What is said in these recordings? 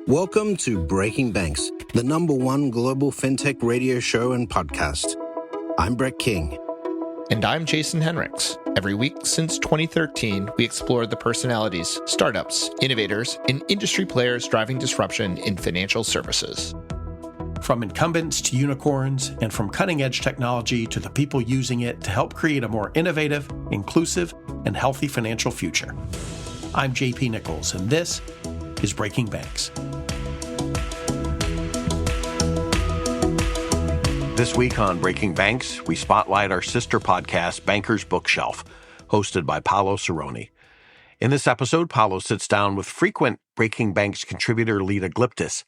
Welcome to Breaking Banks, the #1 global fintech radio show and podcast. I'm Brett King. And I'm Jason Henricks. Every week since 2013, we explore the personalities, startups, innovators, and industry players driving disruption in financial services. From incumbents to unicorns, and from cutting-edge technology to the people using it to help create a more innovative, inclusive, and healthy financial future. I'm JP Nichols, and this is Breaking Banks. This week on Breaking Banks, we spotlight our sister podcast, Banker's Bookshelf, hosted by Paolo Sironi. In this episode, Paolo sits down with frequent Breaking Banks contributor Leda Glyptis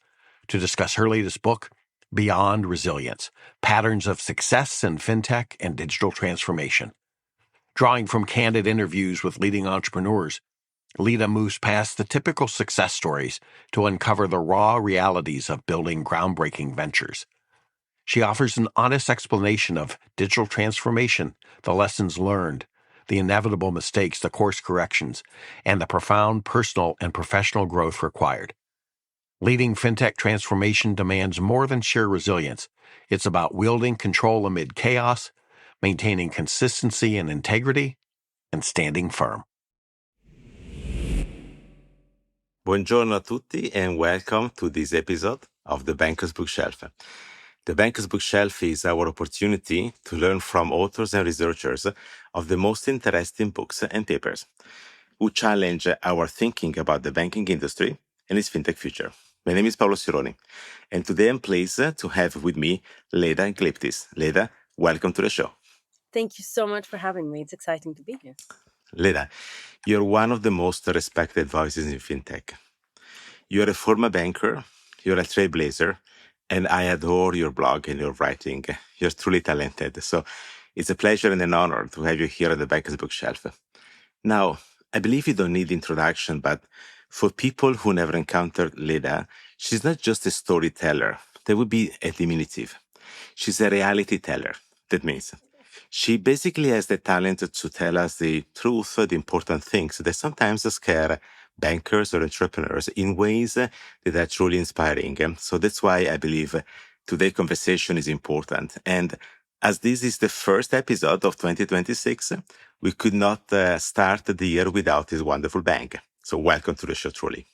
to discuss her latest book, Beyond Resilience: Patterns of Success in Fintech and Digital Transformation. Drawing from candid interviews with leading entrepreneurs, Leda moves past the typical success stories to uncover the raw realities of building groundbreaking ventures. She offers an honest explanation of digital transformation, the lessons learned, the inevitable mistakes, the course corrections, and the profound personal and professional growth required. Leading fintech transformation demands more than sheer resilience. It's about wielding control amid chaos, maintaining consistency and integrity, and standing firm. Buongiorno a tutti and welcome to this episode of the Banker's Bookshelf. The Banker's Bookshelf is our opportunity to learn from authors and researchers of the most interesting books and papers who challenge our thinking about the banking industry and its fintech future. My name is Paolo Sironi, and today I'm pleased to have with me Leda Glyptis. Leda, welcome to the show. Thank you so much for having me. It's exciting to be here. Leda, you're one of the most respected voices in fintech. You're a former banker, you're a trailblazer, and I adore your blog and your writing. You're truly talented. So it's a pleasure and an honor to have you here at the Banker's Bookshelf. Now, I believe you don't need introduction, but for people who never encountered Leda, she's not just a storyteller. That would be a diminutive. She's a reality teller. That means she basically has the talent to tell us the truth, the important things that sometimes scare bankers or entrepreneurs in ways that are truly inspiring. So that's why I believe today's conversation is important. And as this is the first episode of 2026, we could not start the year without this wonderful bang. So welcome to the show, truly.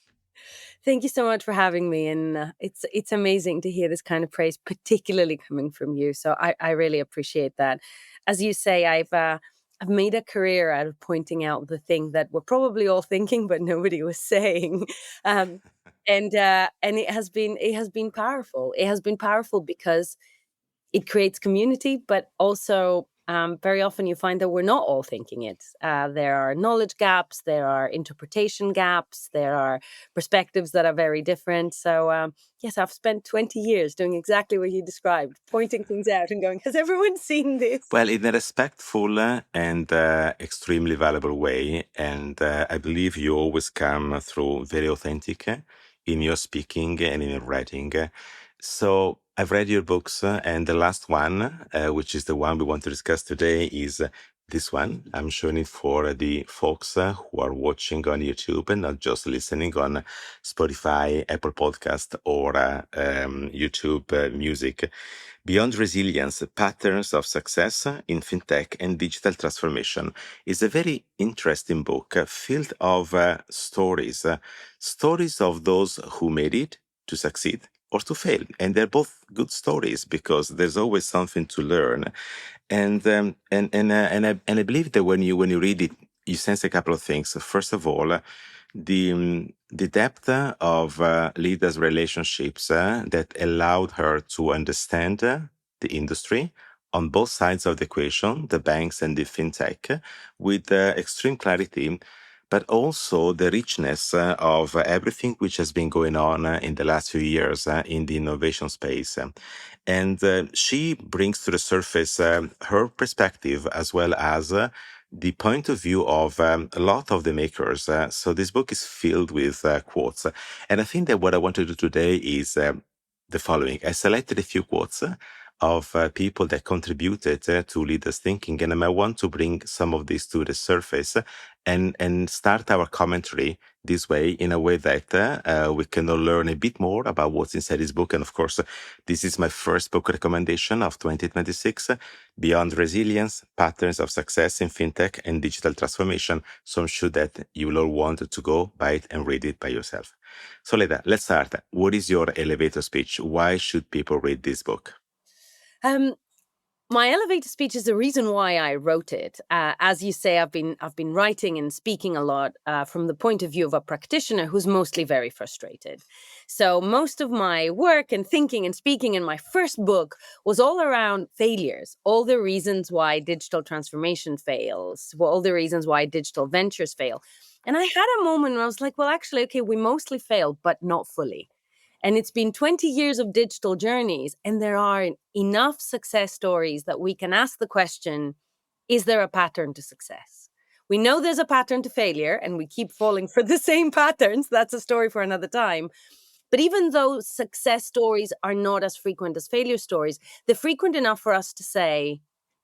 Thank you so much for having me. And it's amazing to hear this kind of praise, particularly coming from you. So I really appreciate that. As you say, I've made a career out of pointing out the thing that we're probably all thinking, but nobody was saying. And it has been powerful. It has been powerful because it creates community, but also very often you find that we're not all thinking it. There are knowledge gaps, there are interpretation gaps, there are perspectives that are very different. So yes, I've spent 20 years doing exactly what you described, pointing things out and going, has everyone seen this? Well, in a respectful and extremely valuable way. And I believe you always come through very authentic in your speaking and in your writing. So I've read your books, and the last one, which is the one we want to discuss today, is this one. I'm showing it for the folks who are watching on YouTube and not just listening on Spotify, Apple Podcast, or YouTube Music. Beyond Resilience: Patterns of Success in Fintech and Digital Transformation is a very interesting book filled of stories of those who made it to succeed or to fail. And they're both good stories because there's always something to learn. And I believe that when you read it, you sense a couple of things. First of all, the depth of Leda's relationships that allowed her to understand the industry on both sides of the equation, the banks and the fintech, with extreme clarity, but also the richness of everything which has been going on in the last few years in the innovation space. And she brings to the surface her perspective as well as the point of view of a lot of the makers. So this book is filled with quotes. And I think that what I want to do today is the following. I selected a few quotes of people that contributed to leaders thinking. And I want to bring some of this to the surface and start our commentary this way, in a way that we can all learn a bit more about what's inside this book. And of course, this is my first book recommendation of 2026, Beyond Resilience, Patterns of Success in Fintech and Digital Transformation. So I'm sure that you will all want to go buy it and read it by yourself. So Leda, let's start. What is your elevator speech? Why should people read this book? My elevator speech is the reason why I wrote it. As you say, I've been writing and speaking a lot from the point of view of a practitioner who's mostly very frustrated. So most of my work and thinking and speaking in my first book was all around failures, all the reasons why digital transformation fails, all the reasons why digital ventures fail. And I had a moment where I was like, well, actually, okay, we mostly fail, but not fully. And it's been 20 years of digital journeys, and there are enough success stories that we can ask the question, is there a pattern to success? We know there's a pattern to failure, and we keep falling for the same patterns. That's a story for another time. But even though success stories are not as frequent as failure stories, they're frequent enough for us to say,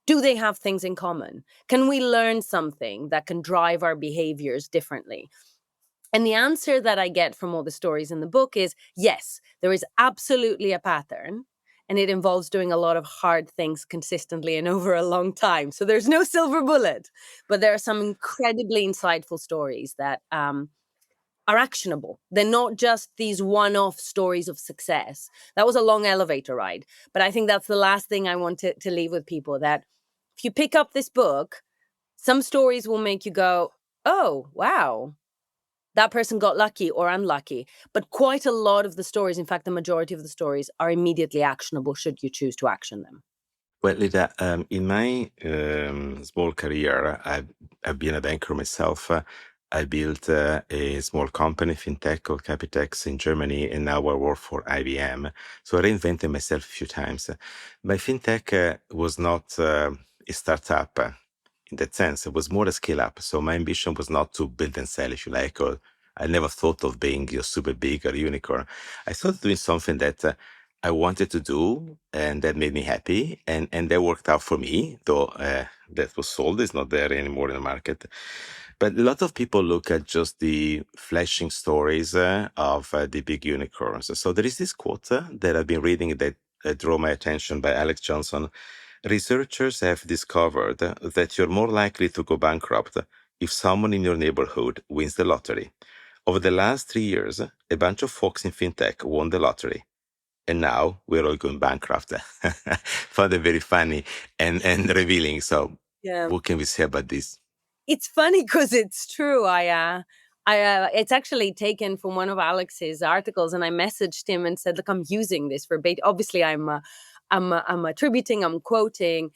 do they have things in common? Can we learn something that can drive our behaviors differently? And the answer that I get from all the stories in the book is, yes, there is absolutely a pattern, and it involves doing a lot of hard things consistently and over a long time. So there's no silver bullet, but there are some incredibly insightful stories that are actionable. They're not just these one-off stories of success. That was a long elevator ride, but I think that's the last thing I want to leave with people, that if you pick up this book, some stories will make you go, oh, wow, that person got lucky or unlucky. But quite a lot of the stories, in fact, the majority of the stories, are immediately actionable should you choose to action them. Well, Leda, in my small career, I've been a banker myself. I built a small company, Fintech called Capitex in Germany, and now I work for IBM. So I reinvented myself a few times. My Fintech was not a startup in that sense. It was more a scale up. So my ambition was not to build and sell, if you like, or I never thought of being super big or unicorn. I started doing something that I wanted to do, and that made me happy, and that worked out for me, though that was sold, is not there anymore in the market. But a lot of people look at just the flashing stories of the big unicorns. So there is this quote that I've been reading that drew my attention by Alex Johnson. Researchers have discovered that you're more likely to go bankrupt if someone in your neighborhood wins the lottery. Over the last 3 years, a bunch of folks in fintech won the lottery. And now we're all going bankrupt. Found it very funny and revealing. So Yeah. what can we say about this? It's funny because it's true. It's actually taken from one of Alex's articles, and I messaged him and said, look, I'm using this for bait. Obviously, I'm attributing, I'm quoting.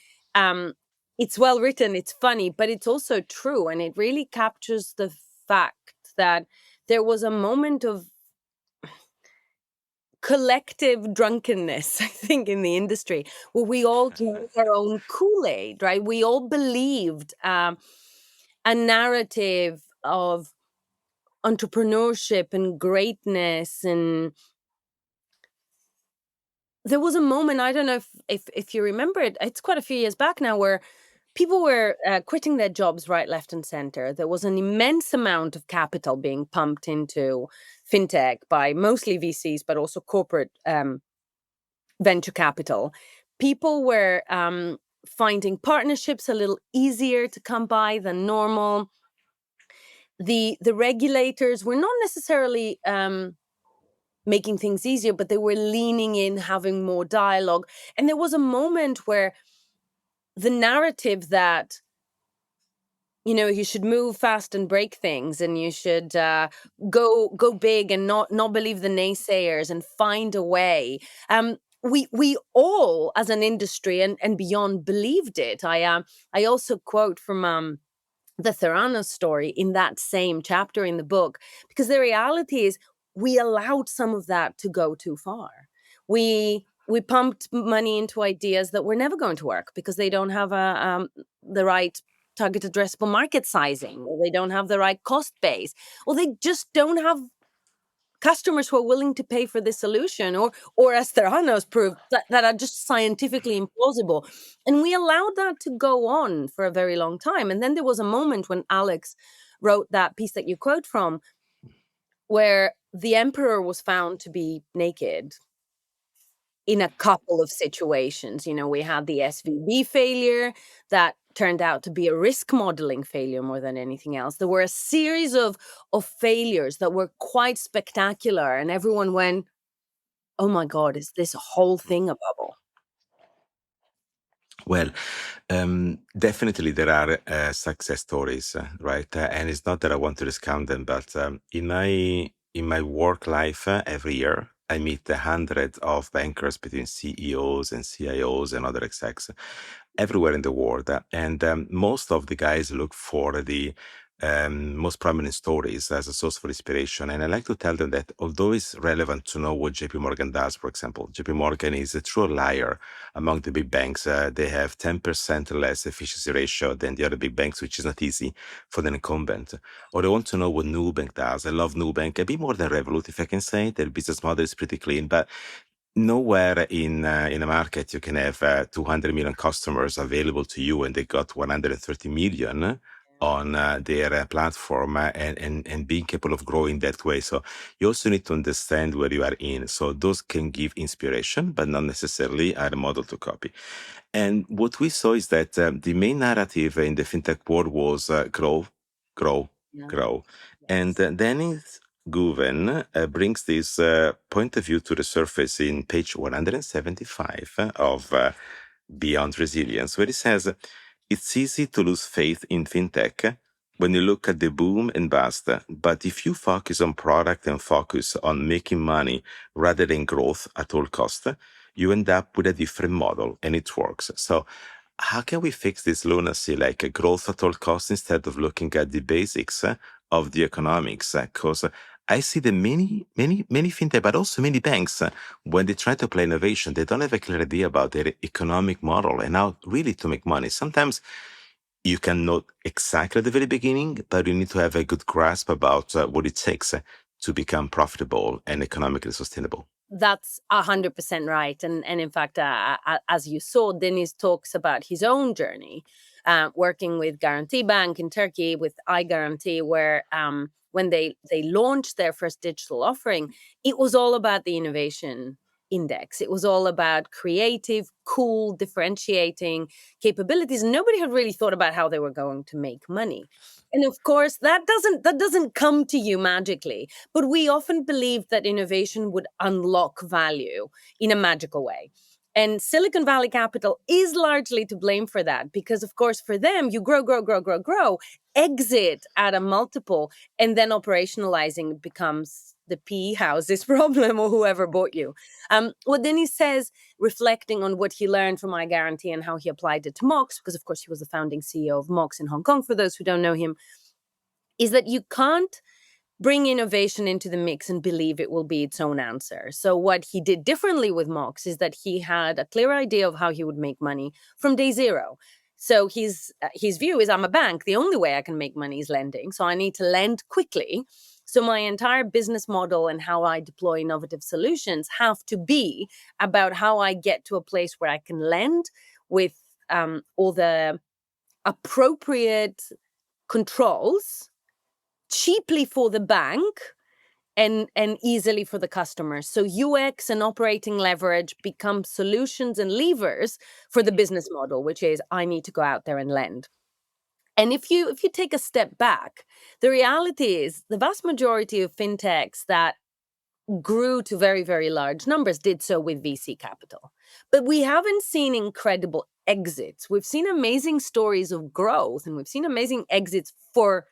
It's well written, it's funny, but it's also true. And it really captures the fact that there was a moment of collective drunkenness, I think, in the industry, where we all drank our own Kool-Aid, right? We all believed a narrative of entrepreneurship and greatness. And there was a moment, I don't know if you remember it, it's quite a few years back now, where people were quitting their jobs right, left, and center. There was an immense amount of capital being pumped into fintech by mostly VCs, but also corporate venture capital. People were finding partnerships a little easier to come by than normal. The regulators were not necessarily making things easier, but they were leaning in, having more dialogue. And there was a moment where the narrative that, you know, you should move fast and break things, and you should go big and not believe the naysayers and find a way. We all, as an industry and beyond, believed it. I also quote from the Theranos story in that same chapter in the book, because the reality is we allowed some of that to go too far. We pumped money into ideas that were never going to work because they don't have the right target addressable market sizing, or they don't have the right cost base, or they just don't have customers who are willing to pay for this solution, or as Theranos proved, that are just scientifically implausible. And we allowed that to go on for a very long time. And then there was a moment when Alex wrote that piece that you quote from, where the emperor was found to be naked in a couple of situations. We had the SVB failure that turned out to be a risk modeling failure more than anything else. There were a series of failures that were quite spectacular, and everyone went, oh my God, is this whole thing a bubble? Well, definitely there are success stories, right? And it's not that I want to discount them, but in my work life, every year I meet hundreds of bankers between CEOs and CIOs and other execs everywhere in the world, and most of the guys look for the most prominent stories as a source for inspiration. And I like to tell them that although it's relevant to know what JP Morgan does, for example, JP Morgan is a true liar among the big banks. They have 10% less efficiency ratio than the other big banks, which is not easy for the incumbent. Or they want to know what Nubank does. I love Nubank a bit more than Revolut, if I can say. Their business model is pretty clean, but nowhere in a market you can have 200 million customers available to you, and they got 130 million on their platform, and being capable of growing that way. So you also need to understand where you are in. So those can give inspiration, but not necessarily are a model to copy. And what we saw is that the main narrative in the fintech world was grow, grow, Yeah. grow. Yes. And Dennis Guven brings this point of view to the surface in page 175 of Beyond Resilience, where he says, it's easy to lose faith in fintech when you look at the boom and bust, but if you focus on product and focus on making money rather than growth at all costs, you end up with a different model, and it works. So how can we fix this lunacy, like a growth at all costs, instead of looking at the basics of the economics? Because I see the many fintech, but also many banks, when they try to apply innovation, they don't have a clear idea about their economic model and how really to make money. Sometimes you can know exactly at the very beginning, but you need to have a good grasp about what it takes to become profitable and economically sustainable. That's 100% right. And in fact, as you saw, Dennis talks about his own journey, working with Guarantee Bank in Turkey, with iGuarantee, where when they launched their first digital offering, it was all about the innovation index. It was all about creative, cool, differentiating capabilities. Nobody had really thought about how they were going to make money. And of course, that doesn't come to you magically. But we often believe that innovation would unlock value in a magical way. And Silicon Valley Capital is largely to blame for that, because, of course, for them, you grow, exit at a multiple, and then operationalizing becomes the PE house's problem, or whoever bought you. Well, then he says, reflecting on what he learned from iGuarantee and how he applied it to Mox, because, of course, he was the founding CEO of Mox in Hong Kong, for those who don't know him, is that you can't bring innovation into the mix and believe it will be its own answer. So what he did differently with Mox is that he had a clear idea of how he would make money from day zero. So his view is, I'm a bank. The only way I can make money is lending. So I need to lend quickly. So my entire business model and how I deploy innovative solutions have to be about how I get to a place where I can lend with all the appropriate controls, cheaply for the bank, and easily for the customers. So UX and operating leverage become solutions and levers for the business model, which is, I need to go out there and lend. And if you take a step back, the reality is the vast majority of fintechs that grew to very, very large numbers did so with VC capital. But we haven't seen incredible exits. We've seen amazing stories of growth, and we've seen amazing exits for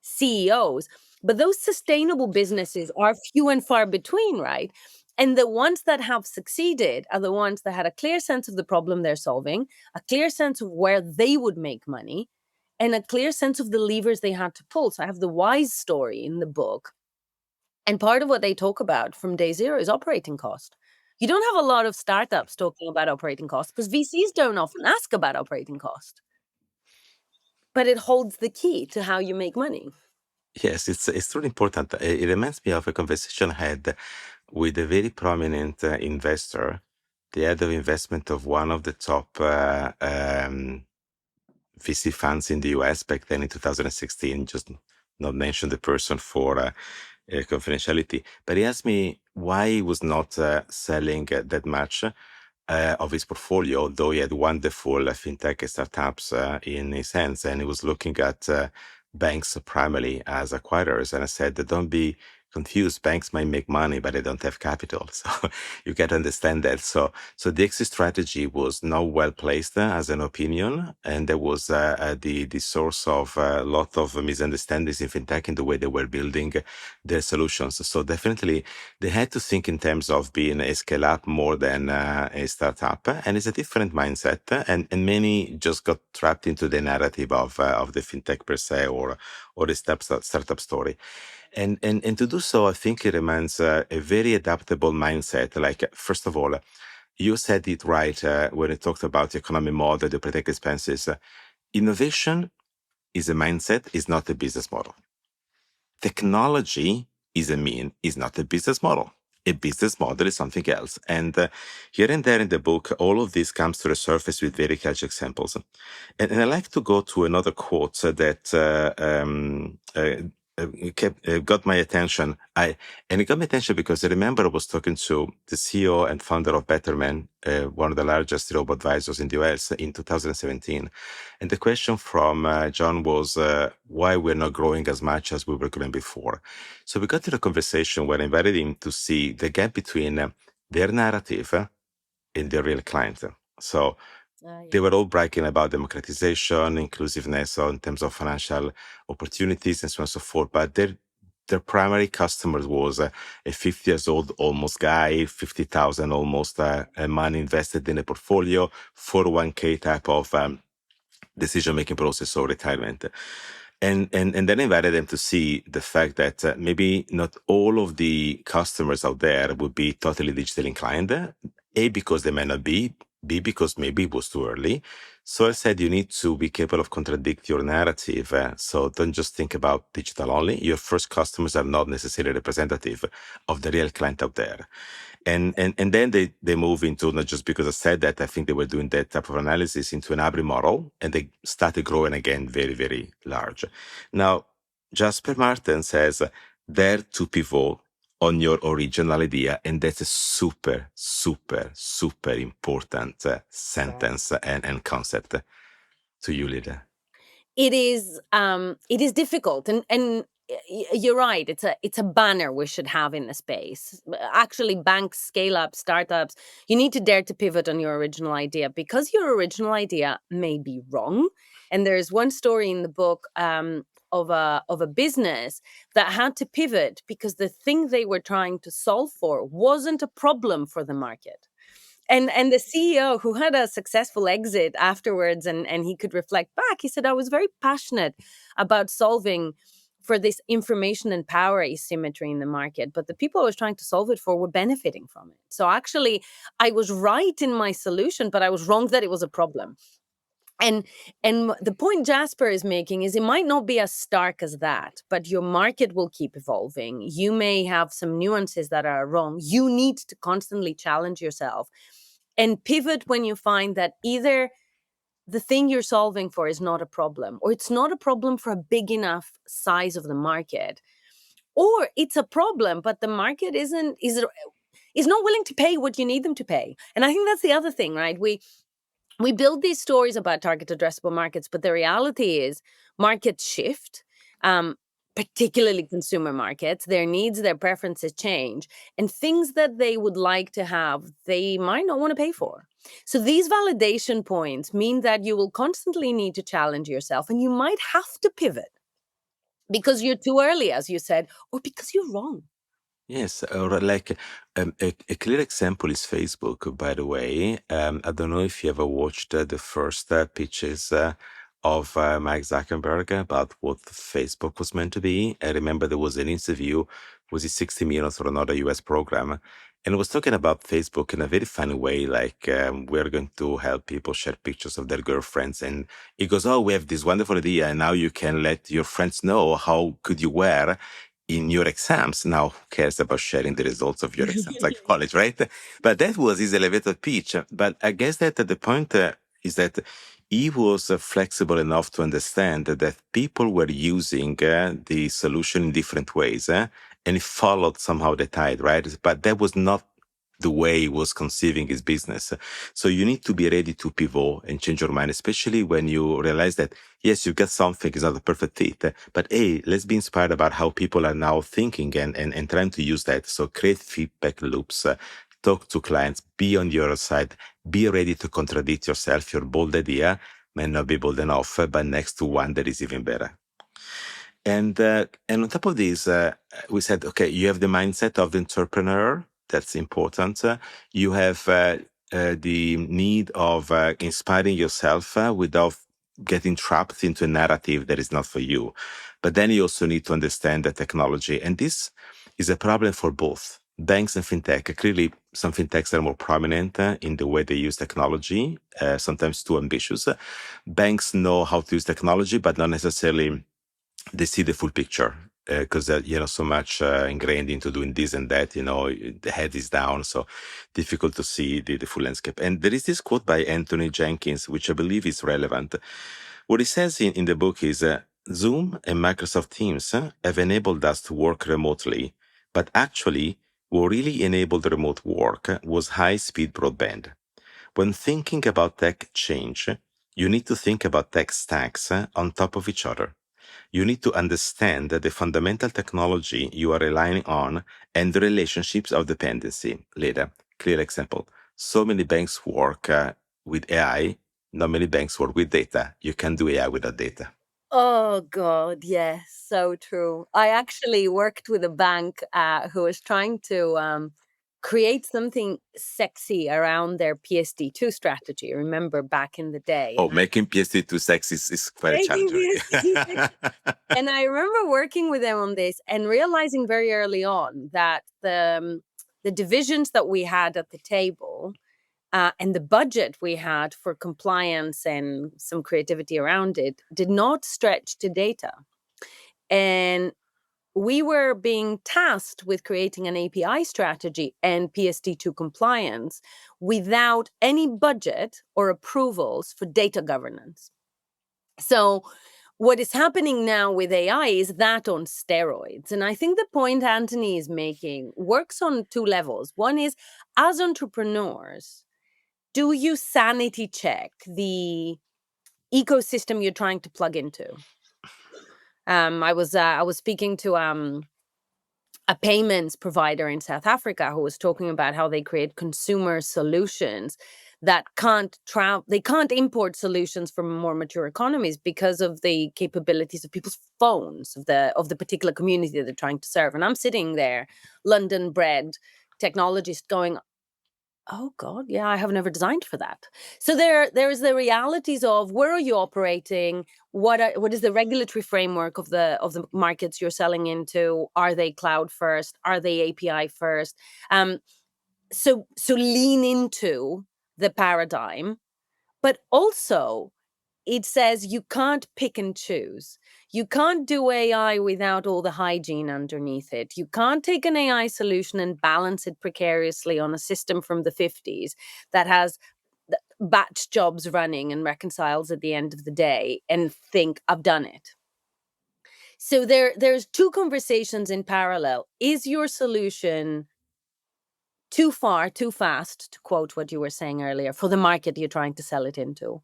CEOs, but those sustainable businesses are few and far between, right? And the ones that have succeeded are the ones that had a clear sense of the problem they're solving, a clear sense of where they would make money, and a clear sense of the levers they had to pull. So I have the Wise story in the book. And part of what they talk about from day zero is operating cost. You don't have a lot of startups talking about operating costs because VCs don't often ask about operating cost. But it holds the key to how you make money. Yes, it's really important. It reminds me of a conversation I had with a very prominent investor, the head of investment of one of the top VC funds in the US back then in 2016. Just not mention the person for confidentiality. But he asked me why he was not selling that much of his portfolio, though he had wonderful fintech startups in his hands, and he was looking at banks primarily as acquirers. And I said, don't be confused. Banks might make money, but they don't have capital. So you got to understand that. So the exit strategy was not well placed as an opinion, and there was the source of a lot of misunderstandings in fintech in the way they were building their solutions. So definitely they had to think in terms of being a scale up more than a startup, and it's a different mindset. And many just got trapped into the narrative of the fintech per se or the startup story. And to do so, I think it demands a very adaptable mindset. Like, first of all, you said it right when you talked about the economic model, the protect expenses. Innovation is a mindset, is not a business model. Technology is not a business model. A business model is something else. And here and there in the book, all of this comes to the surface with very catchy examples. And I like to go to another quote that got my attention. And it got my attention because I remember I was talking to the CEO and founder of Betterment, one of the largest robo advisors in the US in 2017. And the question from John was why we're not growing as much as we were growing before. So we got to the conversation where I invited him to see the gap between their narrative and their real client. So they were all bragging about democratization, inclusiveness, so in terms of financial opportunities and so on and so forth. But their primary customers was a 50 years old almost guy, 50,000 almost money invested in a portfolio, 401k type of decision-making process or retirement. And then I invited them to see the fact that maybe not all of the customers out there would be totally digitally inclined. A, because they may not be. B, because maybe it was too early. So I said you need to be capable of contradict your narrative. So don't just think about digital only. Your first customers are not necessarily representative of the real client out there. And then they move into, not just because I said that, I think they were doing that type of analysis into an hybrid model, and they started growing again very, very large. Now, Jasper Martin says, dare to pivot on your original idea, and that's a super, super, super important sentence and concept. To you, Leda. It is difficult, and you're right. It's a banner we should have in the space. Actually, banks, scale up, startups, you need to dare to pivot on your original idea, because your original idea may be wrong. And there's one story in the book of a business that had to pivot because the thing they were trying to solve for wasn't a problem for the market. And the CEO, who had a successful exit afterwards, and he could reflect back, he said, I was very passionate about solving for this information and power asymmetry in the market, but the people I was trying to solve it for were benefiting from it. So actually, I was right in my solution, but I was wrong that it was a problem. And the point Jasper is making is it might not be as stark as that, but your market will keep evolving. You may have some nuances that are wrong. You need to constantly challenge yourself and pivot when you find that either the thing you're solving for is not a problem, or it's not a problem for a big enough size of the market, or it's a problem, but the market is not willing to pay what you need them to pay. And I think that's the other thing, right? We build these stories about target addressable markets, but the reality is markets shift, particularly consumer markets. Their needs, their preferences change, and things that they would like to have, they might not want to pay for. So these validation points mean that you will constantly need to challenge yourself, and you might have to pivot because you're too early, as you said, or because you're wrong. Yes, or like a clear example is Facebook, by the way. I don't know if you ever watched the first pitches of Mike Zuckerberg about what Facebook was meant to be. I remember there was an interview, was it 60 Minutes or another US program? and was talking about Facebook in a very funny way, like we're going to help people share pictures of their girlfriends. And he goes, oh, we have this wonderful idea, and now you can let your friends know how good you were in your exams. Now, who cares about sharing the results of your exams, like college, right? But that was his elevator pitch. But I guess that the point is that he was flexible enough to understand that people were using the solution in different ways, and he followed somehow the tide, right? But that was not the way he was conceiving his business. So you need to be ready to pivot and change your mind, especially when you realize that, yes, you got something, it's not a perfect fit, but hey, let's be inspired about how people are now thinking and trying to use that. So create feedback loops, talk to clients, be on your side, be ready to contradict yourself. Your bold idea may not be bold enough, but next to one that is even better. And on top of this, we said, okay, you have the mindset of the entrepreneur. That's important. You have the need of inspiring yourself without getting trapped into a narrative that is not for you. But then you also need to understand the technology. And this is a problem for both banks and fintech. Clearly, some fintechs are more prominent in the way they use technology, sometimes too ambitious. Banks know how to use technology, but not necessarily they see the full picture because they're so much ingrained into doing this and that, the head is down, so difficult to see the full landscape. And there is this quote by Anthony Jenkins, which I believe is relevant. What he says in the book is, Zoom and Microsoft Teams have enabled us to work remotely, but actually what really enabled remote work was high-speed broadband. When thinking about tech change, you need to think about tech stacks on top of each other. You need to understand the fundamental technology you are relying on and the relationships of dependency. Leda, clear example. So many banks work with AI. Not many banks work with data. You can do AI without data. Oh God, yes, so true. I actually worked with a bank who was trying to create something sexy around their PSD2 strategy. Remember back in the day? Oh, making PSD2 sexy is quite Making challenging. PSD2 And I remember working with them on this and realizing very early on that the divisions that we had at the table and the budget we had for compliance and some creativity around it did not stretch to data. And we were being tasked with creating an API strategy and PSD2 compliance without any budget or approvals for data governance. So what is happening now with AI is that on steroids. And I think the point Anthony is making works on two levels. One is, as entrepreneurs, do you sanity check the ecosystem you're trying to plug into? I was speaking to a payments provider in South Africa who was talking about how they create consumer solutions that they can't import solutions from more mature economies because of the capabilities of people's phones of the particular community that they're trying to serve. And I'm sitting there, London bred technologist, going, oh God, yeah, I have never designed for that. So there's the realities of where are you operating? What is the regulatory framework of the markets you're selling into? Are they cloud first? Are they API first? So lean into the paradigm, but also it says you can't pick and choose. You can't do AI without all the hygiene underneath it. You can't take an AI solution and balance it precariously on a system from the 50s that has batch jobs running and reconciles at the end of the day and think, I've done it. So there's two conversations in parallel. Is your solution too far, too fast, to quote what you were saying earlier, for the market you're trying to sell it into?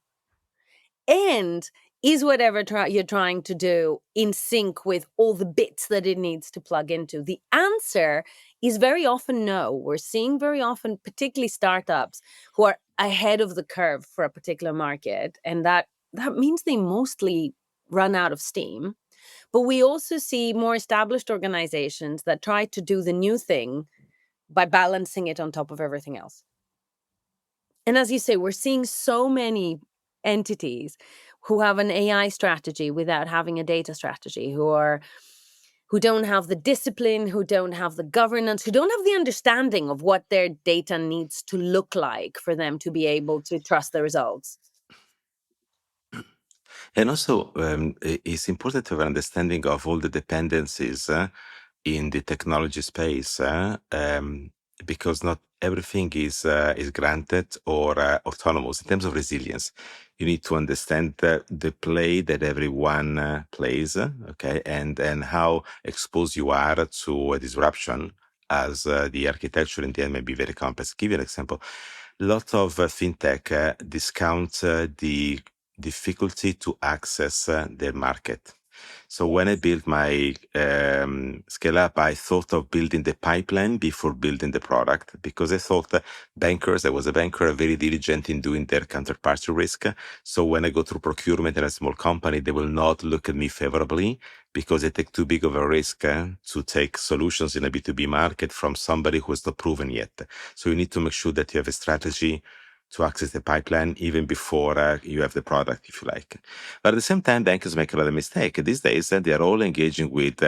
And is whatever you're trying to do in sync with all the bits that it needs to plug into? The answer is very often no. We're seeing very often, particularly startups who are ahead of the curve for a particular market. And that means they mostly run out of steam. But we also see more established organizations that try to do the new thing by balancing it on top of everything else. And as you say, we're seeing so many entities who have an AI strategy without having a data strategy, who are who don't have the discipline, who don't have the governance, who don't have the understanding of what their data needs to look like for them to be able to trust the results. And also, it's important to have an understanding of all the dependencies in the technology space, because not everything is granted or autonomous in terms of resilience. You need to understand the play that everyone plays, okay, and how exposed you are to a disruption, as the architecture in the end may be very complex. Give you an example. A lot of fintech discount the difficulty to access their market. So when I built my scale up, I thought of building the pipeline before building the product, because I thought bankers, I was a banker, are very diligent in doing their counterparty risk. So when I go through procurement in a small company, they will not look at me favorably because I take too big of a risk to take solutions in a B2B market from somebody who is not proven yet. So you need to make sure that you have a strategy to access the pipeline even before you have the product, if you like. But at the same time, bankers make a lot of mistake. These days, they are all engaging with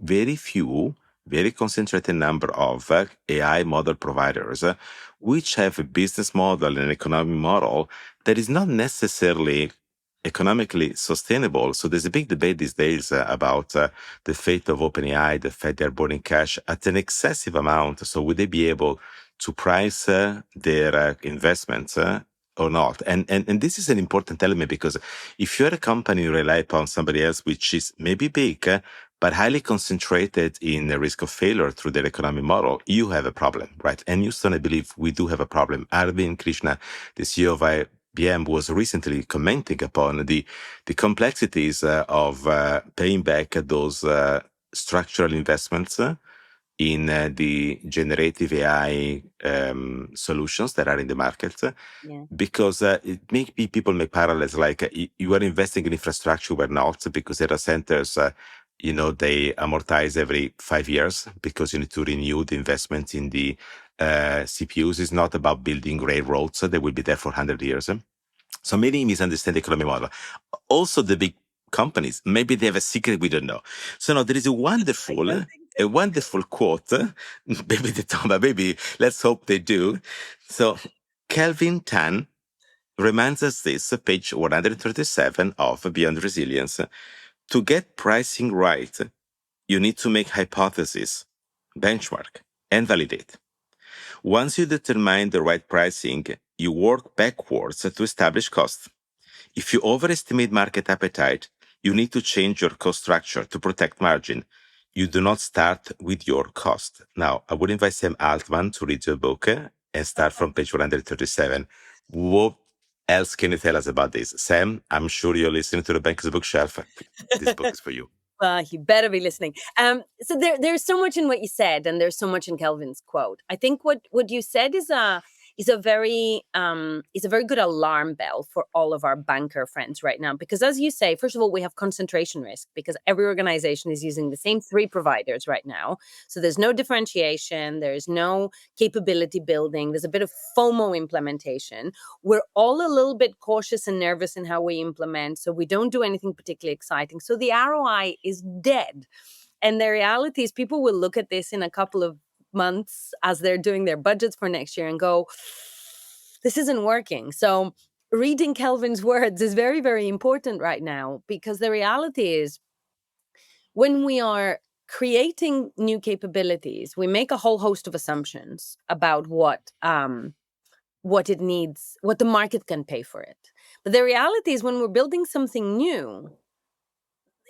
very few, very concentrated number of AI model providers, which have a business model and an economic model that is not necessarily economically sustainable. So there's a big debate these days about the fate of OpenAI, the fact they're burning cash at an excessive amount. So would they be able to price their investments or not? And this is an important element, because if you're a company you rely upon somebody else, which is maybe big, but highly concentrated in the risk of failure through their economic model, you have a problem, right? And Houston, I believe we do have a problem. Arvind Krishna, the CEO of IBM, was recently commenting upon the complexities of paying back those structural investments in the generative AI solutions that are in the market, because people make parallels like you are investing in infrastructure, we're not, because data centers, they amortize every 5 years because you need to renew the investment in the CPUs. It's not about building railroads. They will be there for 100 years. So many misunderstand the economic model. Also, the big companies, maybe they have a secret we don't know. So now there is a wonderful quote. Maybe they don't, but maybe let's hope they do. So Kelvin Tan reminds us this, page 137 of Beyond Resilience. To get pricing right, you need to make hypotheses, benchmark, and validate. Once you determine the right pricing, you work backwards to establish cost. If you overestimate market appetite, you need to change your cost structure to protect margin. You do not start with your cost. Now, I would invite Sam Altman to read your book and start from page 137. What else can you tell us about this? Sam, I'm sure you're listening to the Banker's Bookshelf. This book is for you. You better be listening. So there's so much in what you said, and there's so much in Kelvin's quote. I think what you said is a very good alarm bell for all of our banker friends right now. Because as you say, first of all, we have concentration risk because every organization is using the same 3 providers right now. So there's no differentiation, there's no capability building, there's a bit of FOMO implementation. We're all a little bit cautious and nervous in how we implement, so we don't do anything particularly exciting. So the ROI is dead. And the reality is people will look at this in a couple of months as they're doing their budgets for next year and go, this isn't working. So reading Kelvin's words is very, very important right now, because the reality is when we are creating new capabilities, we make a whole host of assumptions about what it needs, what the market can pay for it. But the reality is when we're building something new,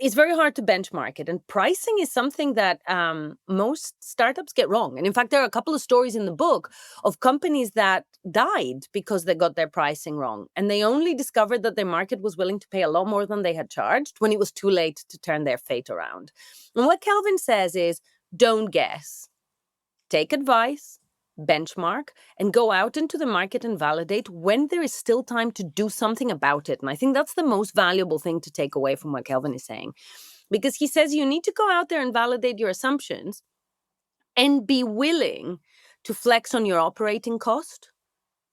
it's very hard to benchmark it. And pricing is something that most startups get wrong. And in fact, there are a couple of stories in the book of companies that died because they got their pricing wrong. And they only discovered that their market was willing to pay a lot more than they had charged when it was too late to turn their fate around. And what Kelvin says is, don't guess. Take advice, benchmark, and go out into the market and validate when there is still time to do something about it. And I think that's the most valuable thing to take away from what Kelvin is saying, because he says you need to go out there and validate your assumptions and be willing to flex on your operating cost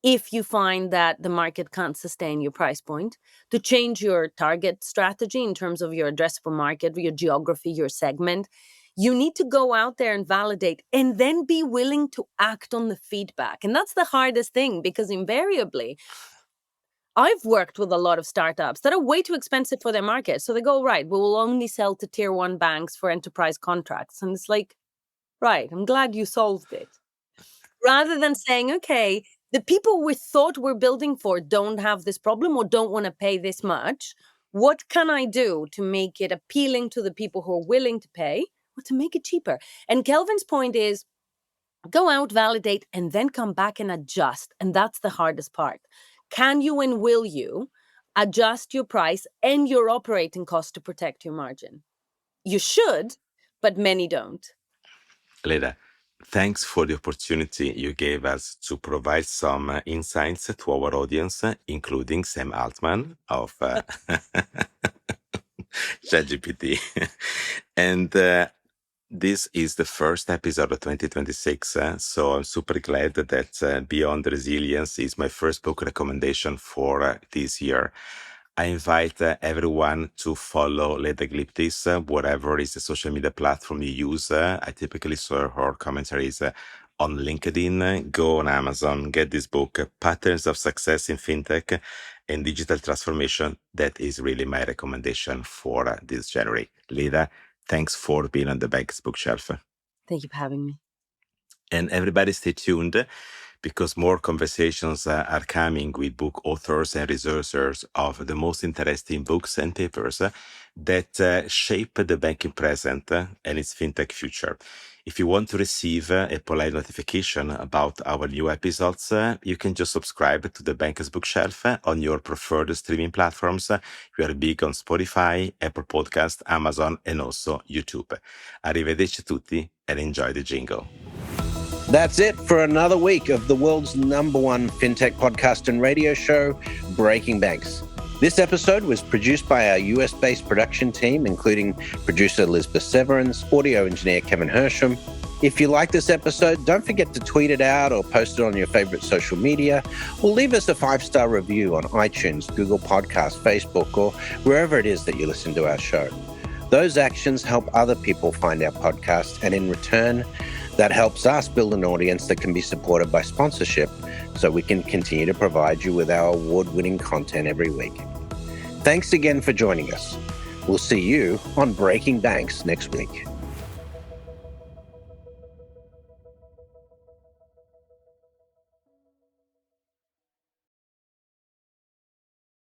if you find that the market can't sustain your price point, to change your target strategy in terms of your addressable market, your geography, your segment. You need to go out there and validate and then be willing to act on the feedback. And that's the hardest thing, because invariably, I've worked with a lot of startups that are way too expensive for their market. So they go, right, we will only sell to tier 1 banks for enterprise contracts. And it's like, right, I'm glad you solved it. Rather than saying, okay, the people we thought we're building for don't have this problem or don't want to pay this much. What can I do to make it appealing to the people who are willing to pay, or to make it cheaper? And Kelvin's point is, go out, validate, and then come back and adjust. And that's the hardest part. Can you and will you adjust your price and your operating cost to protect your margin? You should, but many don't. Leda, thanks for the opportunity you gave us to provide some insights to our audience, including Sam Altman of ChatGPT. And this is the first episode of 2026, so I'm super glad that Beyond Resilience is my first book recommendation for this year. I invite everyone to follow Leda Glyptis, whatever is the social media platform you use. I typically share her commentaries on LinkedIn. Go on Amazon, get this book, Patterns of Success in Fintech and Digital Transformation. That is really my recommendation for this January. Leda, thanks for being on the Bankers Bookshelf. Thank you for having me. And everybody stay tuned, because more conversations are coming with book authors and researchers of the most interesting books and papers that shape the banking present and its fintech future. If you want to receive a polite notification about our new episodes, you can just subscribe to the Bankers Bookshelf on your preferred streaming platforms. We are big on Spotify, Apple Podcast, Amazon, and also YouTube. Arrivederci tutti, and enjoy the jingle. That's it for another week of the world's #1 fintech podcast and radio show, Breaking Banks. This episode was produced by our US-based production team, including producer Lisbeth Severance, audio engineer Kevin Hersham. If you like this episode, don't forget to tweet it out or post it on your favorite social media, or leave us a 5-star review on iTunes, Google Podcasts, Facebook, or wherever it is that you listen to our show. Those actions help other people find our podcast, and in return, that helps us build an audience that can be supported by sponsorship, so we can continue to provide you with our award-winning content every week. Thanks again for joining us. We'll see you on Breaking Banks next week.